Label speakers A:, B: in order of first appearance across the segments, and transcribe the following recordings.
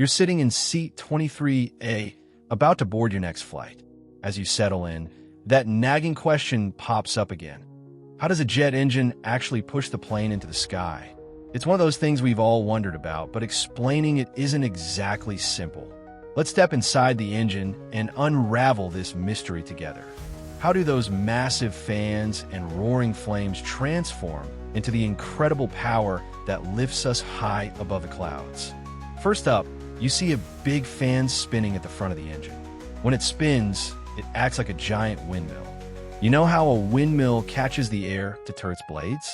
A: You're sitting in seat 23A, about to board your next flight. As you settle in, that nagging question pops up again. How does a jet engine actually push the plane into the sky? It's one of those things we've all wondered about, but explaining it isn't exactly simple. Let's step inside the engine and unravel this mystery together. How do those massive fans and roaring flames transform into the incredible power that lifts us high above the clouds? First up, you see a big fan spinning at the front of the engine. When it spins, it acts like a giant windmill. You know how a windmill catches the air to turn its blades?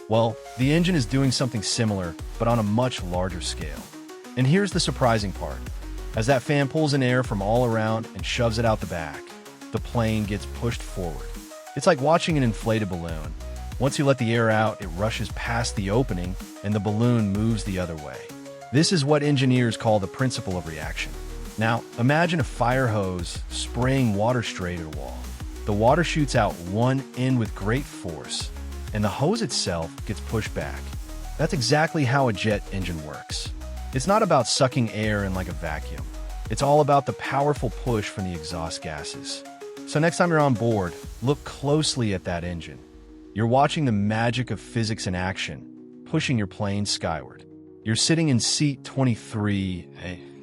A: Well, the engine is doing something similar, but on a much larger scale. And here's the surprising part. As that fan pulls in air from all around and shoves it out the back, the plane gets pushed forward. It's like watching an inflated balloon. Once you let the air out, it rushes past the opening and the balloon moves the other way. This is what engineers call the principle of reaction. Now, imagine a fire hose spraying water straight at a wall. The water shoots out one end with great force, and the hose itself gets pushed back. That's exactly how a jet engine works. It's not about sucking air in like a vacuum. It's all about the powerful push from the exhaust gases. So next time you're on board, look closely at that engine. You're watching the magic of physics in action, pushing your plane skyward. You're sitting in seat 23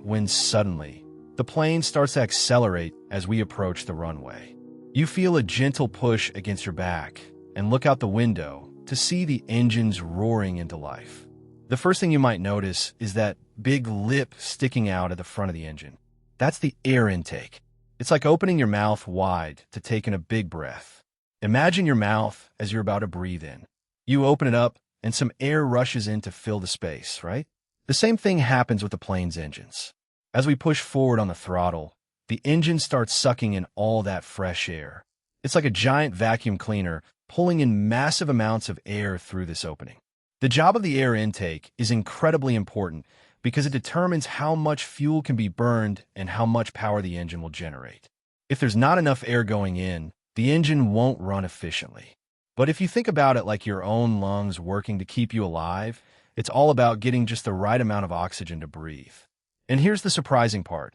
A: when suddenly, the plane starts to accelerate as we approach the runway. You feel a gentle push against your back and look out the window to see the engines roaring into life. The first thing you might notice is that big lip sticking out at the front of the engine. That's the air intake. It's like opening your mouth wide to take in a big breath. Imagine your mouth as you're about to breathe in. You open it up and some air rushes in to fill the space, right? The same thing happens with the plane's engines. As we push forward on the throttle, the engine starts sucking in all that fresh air. It's like a giant vacuum cleaner pulling in massive amounts of air through this opening. The job of the air intake is incredibly important because it determines how much fuel can be burned and how much power the engine will generate. If there's not enough air going in, the engine won't run efficiently. But if you think about it like your own lungs working to keep you alive, it's all about getting just the right amount of oxygen to breathe. And here's the surprising part.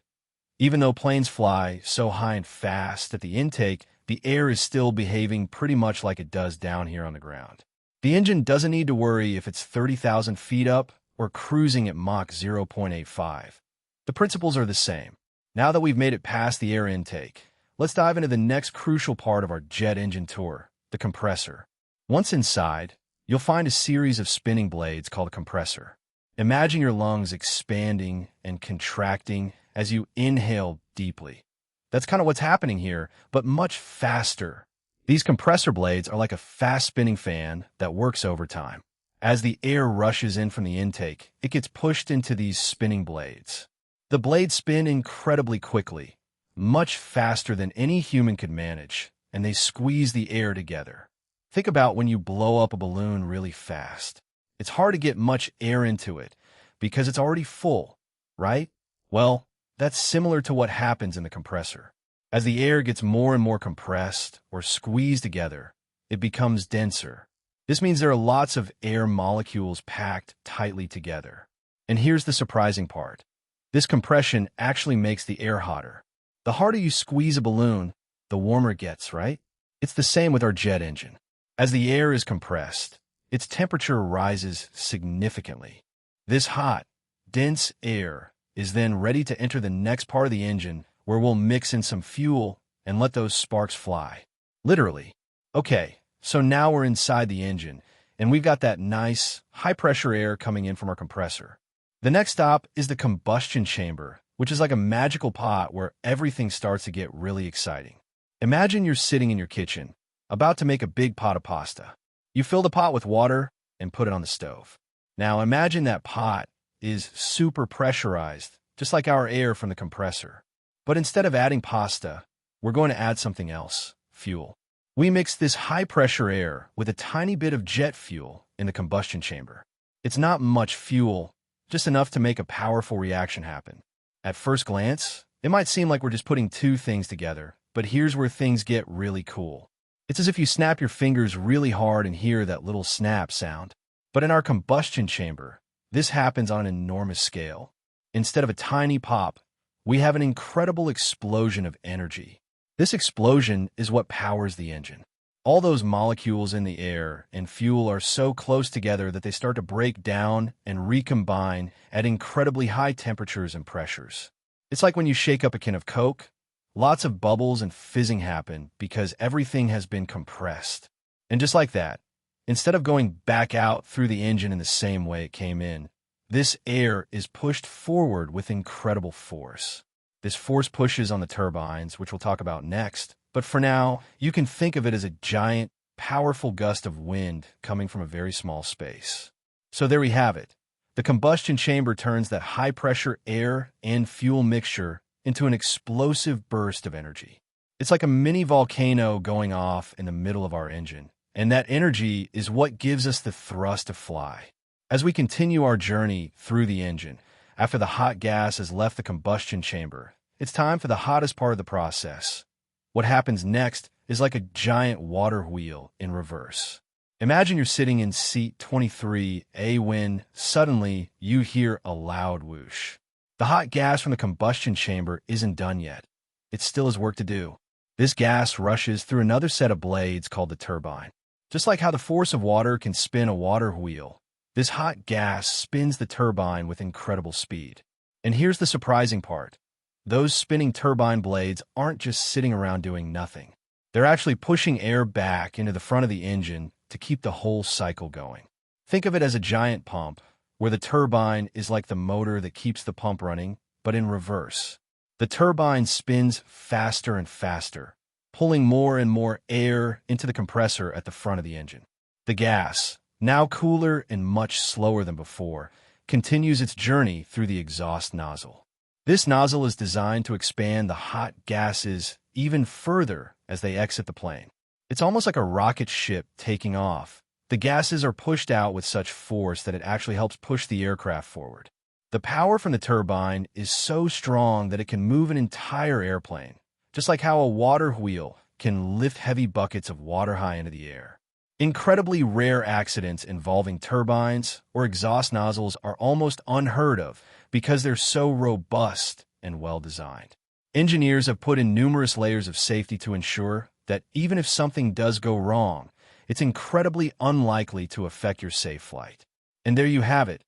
A: Even though planes fly so high and fast at the intake, the air is still behaving pretty much like it does down here on the ground. The engine doesn't need to worry if it's 30,000 feet up or cruising at Mach 0.85. The principles are the same. Now that we've made it past the air intake, let's dive into the next crucial part of our jet engine tour, the compressor. Once inside, you'll find a series of spinning blades called a compressor. Imagine your lungs expanding and contracting as you inhale deeply. That's kind of what's happening here, but much faster. These compressor blades are like a fast-spinning fan that works over time. As the air rushes in from the intake, it gets pushed into these spinning blades. The blades spin incredibly quickly, much faster than any human could manage, and they squeeze the air together. Think about when you blow up a balloon really fast. It's hard to get much air into it because it's already full, right? Well, that's similar to what happens in the compressor. As the air gets more and more compressed or squeezed together, it becomes denser. This means there are lots of air molecules packed tightly together. And here's the surprising part. This compression actually makes the air hotter. The harder you squeeze a balloon, the warmer it gets, right? It's the same with our jet engine. As the air is compressed, its temperature rises significantly. This hot, dense air is then ready to enter the next part of the engine where we'll mix in some fuel and let those sparks fly. Literally. Okay, so now we're inside the engine, and we've got that nice, high-pressure air coming in from our compressor. The next stop is the combustion chamber, which is like a magical pot where everything starts to get really exciting. Imagine you're sitting in your kitchen, about to make a big pot of pasta. You fill the pot with water and put it on the stove. Now imagine that pot is super pressurized, just like our air from the compressor. But instead of adding pasta, we're going to add something else, fuel. We mix this high-pressure air with a tiny bit of jet fuel in the combustion chamber. It's not much fuel, just enough to make a powerful reaction happen. At first glance, it might seem like we're just putting two things together, but here's where things get really cool. It's as if you snap your fingers really hard and hear that little snap sound. But in our combustion chamber, this happens on an enormous scale. Instead of a tiny pop, we have an incredible explosion of energy. This explosion is what powers the engine. All those molecules in the air and fuel are so close together that they start to break down and recombine at incredibly high temperatures and pressures. It's like when you shake up a can of Coke. Lots of bubbles and fizzing happen because everything has been compressed. And just like that, instead of going back out through the engine in the same way it came in, this air is pushed forward with incredible force. This force pushes on the turbines, which we'll talk about next, but for now, you can think of it as a giant, powerful gust of wind coming from a very small space. So there we have it. The combustion chamber turns that high-pressure air and fuel mixture into an explosive burst of energy. It's like a mini volcano going off in the middle of our engine, and that energy is what gives us the thrust to fly. As we continue our journey through the engine, after the hot gas has left the combustion chamber, it's time for the hottest part of the process. What happens next is like a giant water wheel in reverse. Imagine you're sitting in seat 23A when suddenly you hear a loud whoosh. The hot gas from the combustion chamber isn't done yet. It still has work to do. This gas rushes through another set of blades called the turbine. Just like how the force of water can spin a water wheel, this hot gas spins the turbine with incredible speed. And here's the surprising part. Those spinning turbine blades aren't just sitting around doing nothing. They're actually pushing air back into the front of the engine to keep the whole cycle going. Think of it as a giant pump, where the turbine is like the motor that keeps the pump running, but in reverse. The turbine spins faster and faster, pulling more and more air into the compressor at the front of the engine. The gas, now cooler and much slower than before, continues its journey through the exhaust nozzle. This nozzle is designed to expand the hot gases even further as they exit the plane. It's almost like a rocket ship taking off. The gases are pushed out with such force that it actually helps push the aircraft forward. The power from the turbine is so strong that it can move an entire airplane, just like how a water wheel can lift heavy buckets of water high into the air. Incredibly rare accidents involving turbines or exhaust nozzles are almost unheard of because they're so robust and well-designed. Engineers have put in numerous layers of safety to ensure that even if something does go wrong, it's incredibly unlikely to affect your safe flight. And there you have it.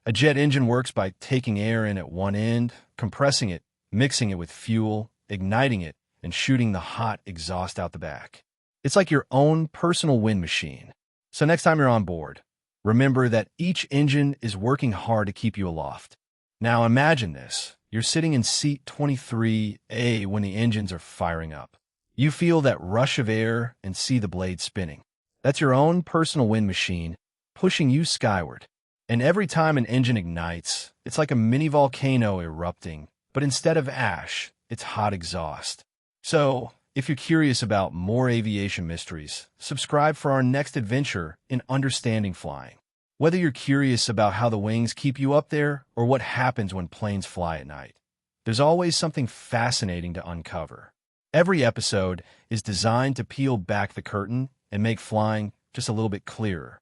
A: A jet engine works by taking air in at one end, compressing it, mixing it with fuel, igniting it, and shooting the hot exhaust out the back. It's like your own personal wind machine. So next time you're on board, remember that each engine is working hard to keep you aloft. Now imagine this. You're sitting in seat 23A when the engines are firing up. You feel that rush of air and see the blade spinning. That's your own personal wind machine pushing you skyward. And every time an engine ignites, it's like a mini volcano erupting, but instead of ash, it's hot exhaust. So, if you're curious about more aviation mysteries, subscribe for our next adventure in understanding flying. Whether you're curious about how the wings keep you up there or what happens when planes fly at night, there's always something fascinating to uncover. Every episode is designed to peel back the curtain and make flying just a little bit clearer.